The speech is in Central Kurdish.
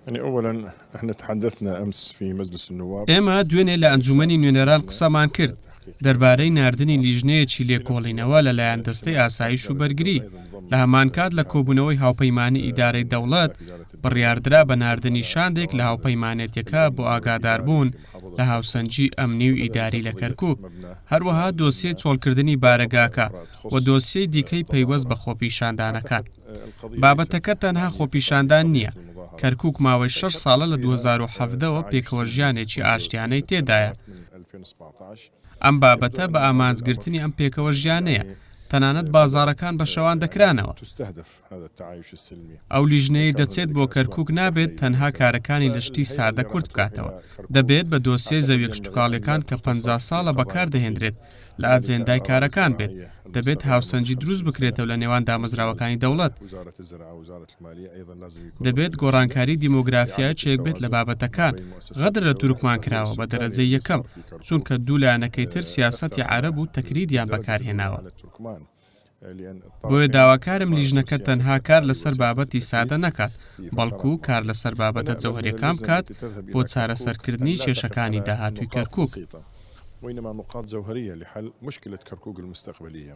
يعني أولا احنا تحدثنا أمس في مجلس النواب. ئێمە دوێنێ لە ئەنجومەنی نوێنەران قسەمان کرد دەربارەی ناردنی لیژنەیەکی لێکۆڵینەوە لەلایەن دەستەی ئاسایش و بەرگری لە هەمان کات لە کۆبوونەوەی هاوپەیمانی ئیدارەی دەوڵەت بڕیاردرا بە ناردنی شاندێک لە هاوپەیمانێتیەکە بۆ ئاگاداربوون لە هاوسەنجی ئەمنی و ئیداری لە کەرکووک، هەروەها دۆسیە چۆڵکردنی بارەگاکە و دۆسیەی دیکەی پەیوەست بە خۆپیشاندانەکان. بابەتەکە تەنها خۆپیشاندان نییە. کەرکووک ماوەی 6 ساڵە لە 2017ەوە پێکەوە ژیانێکی ئاشتیانەی تێدایە. ئەم بابەتە بە ئامانجگرتنی ئەم پێکەوە ژیانەیە تەنانەت بازاڕەکان بە شەوان دەکرانەوە. ئەو لیژنەیە دەچێت بۆ کەرکووک نابێت تەنها کارەکانی لە شتی سادە کورت بکاتەوە، دەبێت بە دۆسیە زەویە کشتتوکاڵیەکان کە 50 ساڵە بەکار دەهێنرێت لە ئاجێندای کارەکان بێت، دەبێت هاوسەنجی دروست بکرێتەوە لە نێوان دامەزراوەکانی دەوڵەت، دەبێت گۆڕانکاری دیمۆگرافیای چێک بێت لە بابەتەکان. غەدر لە تورکمان کراوە بە دەرەجەی یەکەم چونکە دوو لایەنەکەی تر سیاسەتی عەرەب و تەکریدیان بەکارهێناوە. بۆیە داواکارم لیژنەکە تەنها کار لەسەر بابەتی سادە نەکات، بەڵکو کار لەسەر بابەتە جەوهەریەکان بکات بۆ چارەسەرکردنی کێشەکانی داهاتووی کەرکووک. وإنما نقاط جوهرية لحل مشكلة كركوك المستقبلية.